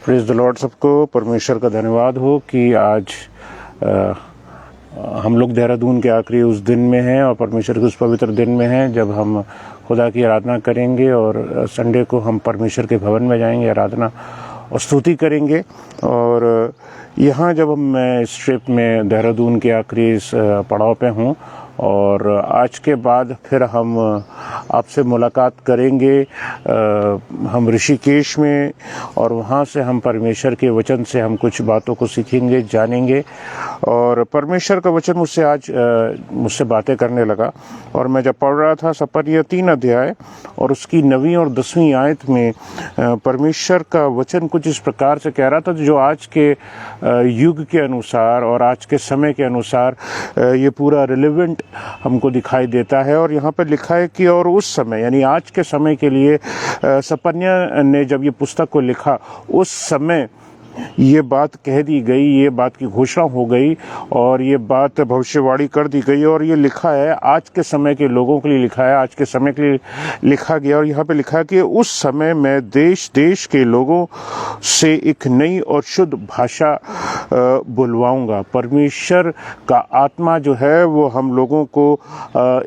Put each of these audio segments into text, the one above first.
Praise the Lord. सबको परमेश्वर का धन्यवाद हो कि आज हम लोग देहरादून के आखिरी उस दिन में हैं और परमेश्वर के उस पवित्र दिन में हैं जब हम खुदा की आराधना करेंगे और संडे को हम परमेश्वर के भवन में जाएंगे, आराधना और स्तुति करेंगे। और यहाँ जब मैं इस ट्रिप में देहरादून के आखिरी इस पड़ाव पे हूँ और आज के बाद फिर हम आपसे मुलाकात करेंगे हम ऋषिकेश में, और वहाँ से हम परमेश्वर के वचन से हम कुछ बातों को सीखेंगे, जानेंगे। और परमेश्वर का वचन मुझसे बातें करने लगा और मैं जब पढ़ रहा था सपरिया 3 अध्याय और उसकी 9वीं और 10वीं आयत में परमेश्वर का वचन कुछ इस प्रकार से कह रहा था जो आज के युग के अनुसार और आज के समय के अनुसार ये पूरा रिलेवेंट हमको दिखाई देता है। और यहाँ पर लिखा है कि और उस समय यानी आज के समय के लिए सपन्या ने जब ये पुस्तक को लिखा उस समय ये बात कह दी गई, ये बात की घोषणा हो गई और ये बात भविष्यवाणी कर दी गई। और ये लिखा है आज के समय के लोगों के लिए लिखा है, आज के समय के लिए लिखा गया। और यहाँ पे लिखा है कि उस समय मैं देश देश के लोगों से एक नई और शुद्ध भाषा बुलवाऊंगा। परमेश्वर का आत्मा जो है वो हम लोगों को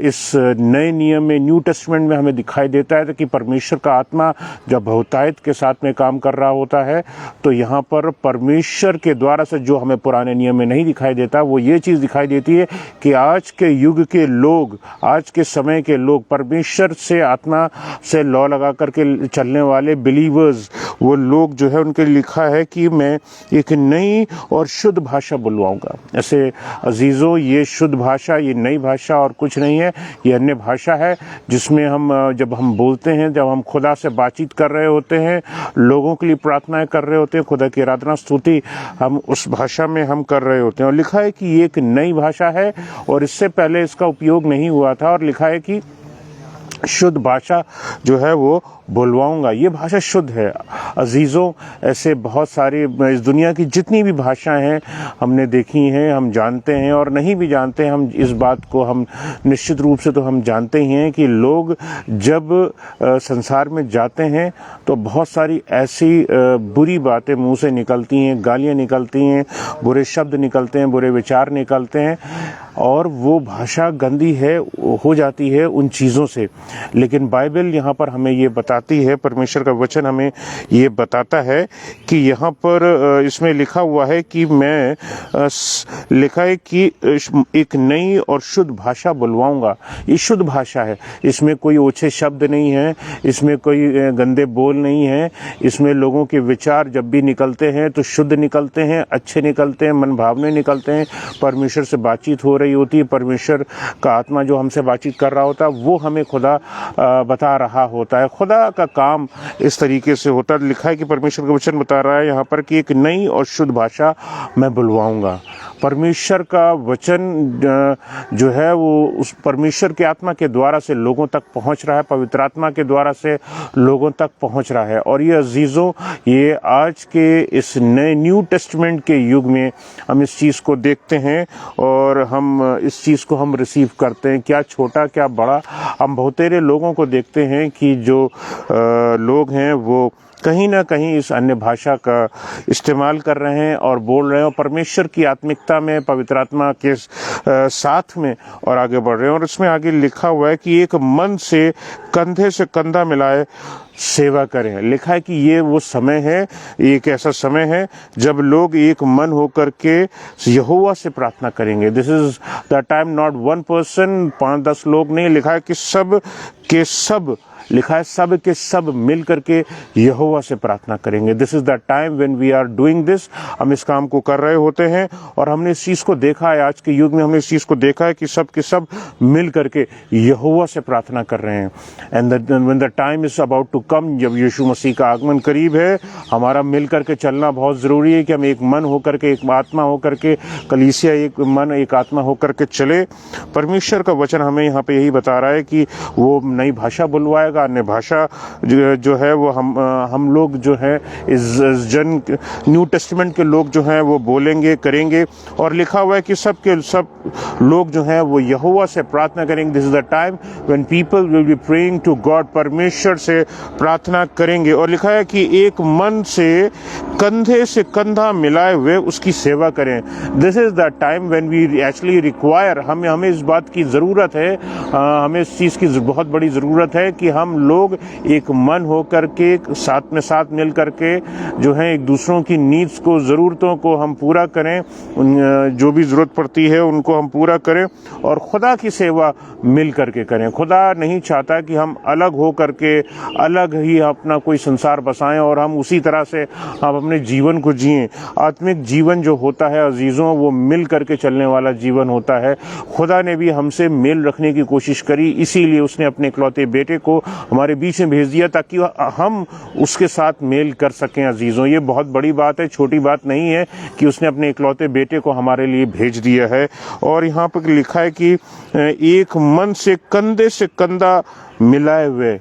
इस नए नियम में, न्यू टेस्टमेंट में हमें दिखाई देता है कि परमेश्वर का आत्मा जब बहुतायत के साथ में काम कर रहा होता है तो यहाँ पर परमेश्वर के द्वारा से जो हमें पुराने नियम में नहीं दिखाई देता, वो ये चीज़ दिखाई देती है कि आज के युग के लोग, आज के समय के लोग, परमेश्वर से आत्मा से लौ लगा करके चलने वाले बिलीवर्स, वो लोग जो है उनके लिखा है कि मैं एक नई और शुद्ध भाषा बुलवाऊंगा। ऐसे अजीज़ों, ये शुद्ध भाषा, ये नई भाषा और कुछ नहीं है, ये अन्य भाषा है जिसमें जब हम बोलते हैं, जब हम खुदा से बातचीत कर रहे होते हैं, लोगों के लिए प्रार्थनाएं कर रहे होते हैं, खुदा की आराधना स्तुति हम उस भाषा में हम कर रहे होते हैं। और लिखा है कि ये एक नई भाषा है और इससे पहले इसका उपयोग नहीं हुआ था। और लिखा है कि शुद्ध भाषा जो है वो बुलवाऊंगा। ये भाषा शुद्ध है। अजीज़ों, ऐसे बहुत सारी इस दुनिया की जितनी भी भाषाएं हैं हमने देखी हैं, हम जानते हैं और नहीं भी जानते हैं। हम इस बात को हम निश्चित रूप से तो हम जानते ही हैं कि लोग जब संसार में जाते हैं तो बहुत सारी ऐसी बुरी बातें मुंह से निकलती हैं, गालियां निकलती हैं, बुरे शब्द निकलते हैं, बुरे विचार निकलते हैं और वो भाषा गंदी है, हो जाती है उन चीज़ों से। लेकिन बाइबल यहाँ पर हमें ये बताती है, परमेश्वर का वचन हमें ये बताता है कि यहाँ पर इसमें लिखा हुआ है कि लिखा है कि एक नई और शुद्ध भाषा बुलवाऊंगा। ये शुद्ध भाषा है, इसमें कोई ओछे शब्द नहीं है, इसमें कोई गंदे बोल नहीं है, इसमें लोगों के विचार जब भी निकलते हैं तो शुद्ध निकलते हैं, अच्छे निकलते हैं, मन भावने निकलते हैं, परमेश्वर से बातचीत हो रही होती है, परमेश्वर का आत्मा जो हमसे बातचीत कर रहा होता है वो हमें खुदा बता रहा होता है। खुदा का काम इस तरीके से होता है। लिखा है कि परमेश्वर का वचन बता रहा है यहाँ पर कि एक नई और शुद्ध भाषा मैं बुलवाऊंगा। परमेश्वर का वचन जो है वो उस परमेश्वर के आत्मा के द्वारा से लोगों तक पहुंच रहा है, पवित्र आत्मा के द्वारा से लोगों तक पहुंच रहा है। और ये अजीज़ों, ये आज के इस नए न्यू टेस्टमेंट के युग में हम इस चीज़ को देखते हैं और हम इस चीज़ को हम रिसीव करते हैं। क्या छोटा क्या बड़ा, हम बहुतेरे लोगों को देखते हैं कि जो लोग हैं वो कहीं ना कहीं इस अन्य भाषा का इस्तेमाल कर रहे हैं और बोल रहे हैं और परमेश्वर की आत्मिकता में, पवित्र आत्मा के साथ में और आगे बढ़ रहे हैं। और इसमें आगे लिखा हुआ है कि एक मन से कंधे से कंधा मिलाए सेवा करें। लिखा है कि ये वो समय है, एक ऐसा समय है जब लोग एक मन होकर के यहोवा से प्रार्थना करेंगे। This is the time, not one person, 5-10 लोग नहीं। लिखा है कि सब के सब, लिखा है सब के सब मिल करके यहोवा से प्रार्थना करेंगे। This is the time when we are doing this. हम इस काम को कर रहे होते हैं और हमने इस चीज़ को देखा है, आज के युग में हमने इस चीज़ को देखा है कि सब के सब मिल करके यहोवा से प्रार्थना कर रहे हैं। And when the time is about to come, जब यीशु मसीह का आगमन करीब है, हमारा मिल करके चलना बहुत ज़रूरी है कि हम एक मन होकर के, एक आत्मा होकर के, कलीसिया एक मन एक आत्मा होकर के चले। परमेश्वर का वचन हमें यहाँ पे यही बता रहा है कि वो नई भाषा बुलवाएगा, अन्य भाषा जो है वो हम लोग जो है इस न्यू टेस्टमेंट के लोग जो हैं वो बोलेंगे, करेंगे। और लिखा हुआ है कि सब के सब लोग जो हैं वो यहोवा से प्रार्थना करेंगे। This is the time when people will be praying to God, परमेश्वर से प्रार्थना करेंगे। और लिखा है कि एक मन मन से कंधा मिलाए हुए उसकी सेवा करें। This is the time when we actually require, हमें इस बात की ज़रूरत है, हमें इस चीज़ की बहुत बड़ी ज़रूरत है कि हम लोग एक मन हो करके साथ मिल करके जो है एक दूसरों की नीड्स को, ज़रूरतों को हम पूरा करें, जो भी ज़रूरत पड़ती है उनको हम पूरा करें और खुदा की सेवा मिल करके करें। खुदा नहीं चाहता कि हम अलग हो करके अलग ही अपना कोई संसार बसाएं और हम उसी तरह से हम अपने जीवन को जिएं। आत्मिक जीवन जो होता है अजीज़ों, वो मिल करके चलने वाला जीवन होता है। खुदा ने भी हमसे मेल रखने की कोशिश करी, इसीलिए उसने अपने इकलौते बेटे को हमारे बीच में भेज दिया ताकि हम उसके साथ मेल कर सकें। अजीज़ों, ये बहुत बड़ी बात है, छोटी बात नहीं है कि उसने अपने इकलौते बेटे को हमारे लिए भेज दिया है। और यहाँ पर लिखा है कि एक मन से कंधा मिलाए हुए,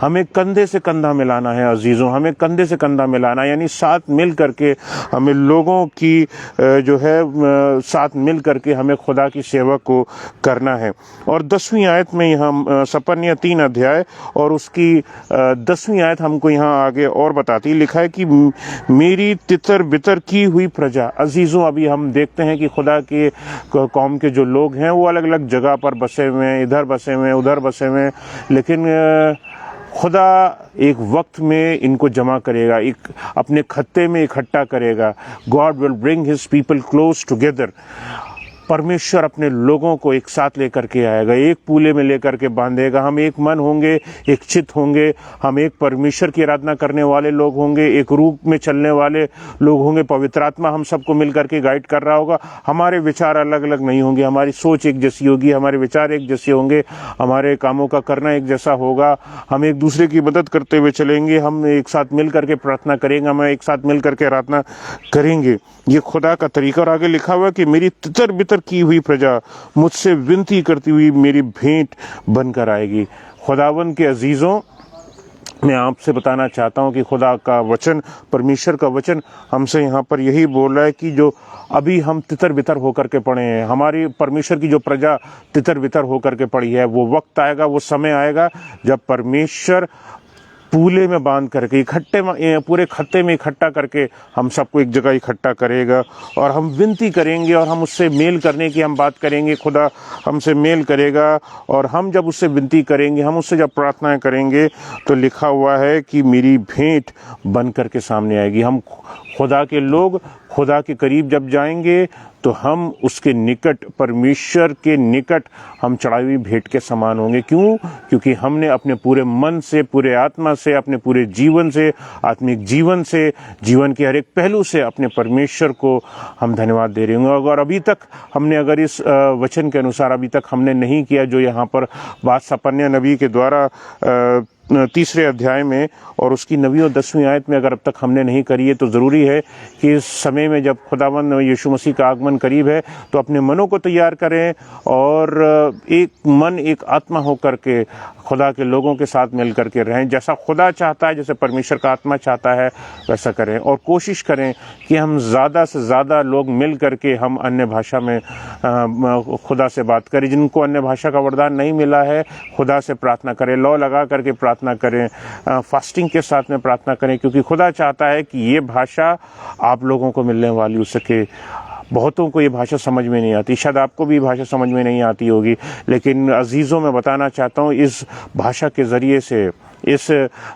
हमें कंधे से कंधा मिलाना है अजीज़ों, हमें कंधे से कंधा मिलाना, यानी साथ मिल करके हमें लोगों की जो है साथ मिल करके हमें खुदा की सेवा को करना है। और 10वीं आयत में यहाँ सपन्या 3 अध्याय और उसकी 10वीं आयत हमको यहाँ आगे और बताती, लिखा है कि मेरी तितर बितर की हुई प्रजा। अजीज़ों, अभी हम देखते हैं कि खुदा के कौम के जो लोग हैं वो अलग अलग जगह पर बसे हुए हैं, इधर बसे हुए हैं, उधर बसे हुए हैं, लेकिन खुदा एक वक्त में इनको जमा करेगा, एक अपने खत्ते में इकट्ठा करेगा। God will bring his people close together. परमेश्वर अपने लोगों को एक साथ लेकर के आएगा, एक पूले में लेकर के बांधेगा। हम एक मन होंगे, एक चित्त होंगे, हम एक परमेश्वर की आराधना करने वाले लोग होंगे, एक रूप में चलने वाले लोग होंगे। पवित्र आत्मा हम सबको मिल करके गाइड कर रहा होगा। हमारे विचार अलग अलग नहीं होंगे, हमारी सोच एक जैसी होगी, हमारे विचार एक जैसे होंगे, हमारे कामों का करना एक जैसा होगा। हम एक दूसरे की मदद करते हुए चलेंगे, हम एक साथ मिल करके प्रार्थना करेंगे, हम एक साथ मिल करके आराधना करेंगे। ये खुदा का तरीका। और आगे लिखा हुआ कि मेरी तितर बितर की हुई प्रजा मुझसे विनती करती हुई मेरी भेंट बनकर आएगी। खुदावन के अजीज़ों, मैं आपसे बताना चाहता हूं कि खुदा का वचन, परमेश्वर का वचन हमसे यहाँ पर यही बोल रहा है कि जो अभी हम तितर बितर होकर के पड़े हैं, हमारी परमेश्वर की जो प्रजा तितर बितर होकर के पड़ी है, वो वक्त आएगा, वो समय आएगा जब परमेश्वर पूले में बांध करके पूरे खत्ते में इकट्ठा करके हम सबको एक जगह इकट्ठा करेगा और हम विनती करेंगे और हम उससे मेल करने की हम बात करेंगे। खुदा हमसे मेल करेगा और हम जब उससे विनती करेंगे, हम उससे जब प्रार्थनाएं करेंगे, तो लिखा हुआ है कि मेरी भेंट बन करके सामने आएगी। हम खुदा के लोग खुदा के करीब जब जाएंगे तो हम उसके निकट, परमेश्वर के निकट हम चढ़ाई हुई भेंट के समान होंगे। क्यों? क्योंकि हमने अपने पूरे मन से, पूरे आत्मा से, अपने पूरे जीवन से, आत्मिक जीवन से, जीवन के हर एक पहलू से अपने परमेश्वर को हम धन्यवाद दे रहे होंगे। अगर अभी तक हमने अगर इस वचन के अनुसार अभी तक हमने नहीं किया जो यहाँ पर बात सपन्या नबी के द्वारा 3 अध्याय में और उसकी 9वीं और 10वीं आयत में अगर अब तक हमने नहीं करी है, तो ज़रूरी है कि इस समय में जब खुदावंद यीशु मसीह का आगमन करीब है तो अपने मनों को तैयार करें और एक मन, एक आत्मा होकर के खुदा के लोगों के साथ मिल करके रहें। जैसा खुदा चाहता है, जैसे परमेश्वर का आत्मा चाहता है, वैसा करें। और कोशिश करें कि हम ज़्यादा से ज़्यादा लोग मिल करके हम अन्य भाषा में खुदा से बात करें। जिनको अन्य भाषा का वरदान नहीं मिला है, खुदा से प्रार्थना करें, लौ लगा करके प्रार्थना करें, फास्टिंग के साथ में प्रार्थना करें, क्योंकि खुदा चाहता है कि ये भाषा आप लोगों को मिलने वाली हो सके। बहुतों को ये भाषा समझ में नहीं आती, शायद आपको भी भाषा समझ में नहीं आती होगी, लेकिन अजीज़ों मैं बताना चाहता हूँ, इस भाषा के ज़रिए से, इस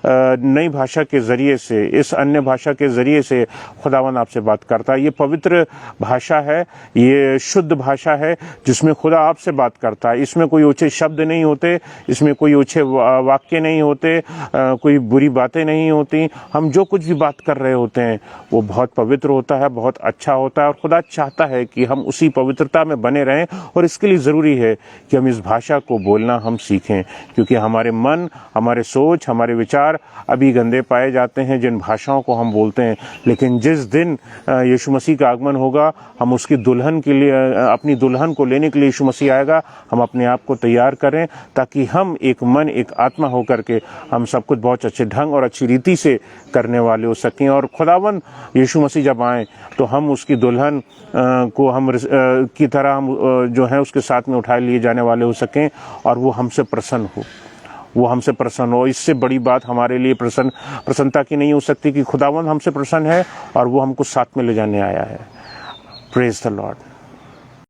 नई भाषा के ज़रिए से, इस अन्य भाषा के ज़रिए से खुदावन आपसे बात करता है। ये पवित्र भाषा है, ये शुद्ध भाषा है जिसमें खुदा आपसे बात करता है। इसमें कोई ऊंचे शब्द नहीं होते, इसमें कोई ऊंचे वाक्य नहीं होते, कोई बुरी बातें नहीं होती। हम जो कुछ भी बात कर रहे होते हैं वो बहुत पवित्र होता है, बहुत अच्छा होता है और खुदा चाहता है कि हम उसी पवित्रता में बने रहें। और इसके लिए ज़रूरी है कि हम इस भाषा को बोलना हम सीखें, क्योंकि हमारे मन, हमारे सोच, हमारे विचार अभी गंदे पाए जाते हैं जिन भाषाओं को हम बोलते हैं। लेकिन जिस दिन यीशु मसीह का आगमन होगा, हम उसकी दुल्हन के लिए, अपनी दुल्हन को लेने के लिए यीशु मसीह आएगा, हम अपने आप को तैयार करें ताकि हम एक मन, एक आत्मा होकर के हम सब कुछ बहुत अच्छे ढंग और अच्छी रीति से करने वाले हो सकें। और खुदावन यीशु मसीह जब आए तो हम उसकी दुल्हन को हम की तरह हम जो है उसके साथ में उठाए लिए जाने वाले हो सकें और वो हमसे प्रसन्न हो। वो हमसे प्रसन्न हो। इससे बड़ी बात हमारे लिए प्रसन्नता की नहीं हो सकती कि खुदावंद हमसे प्रसन्न है और वो हमको साथ में ले जाने आया है। Praise the Lord.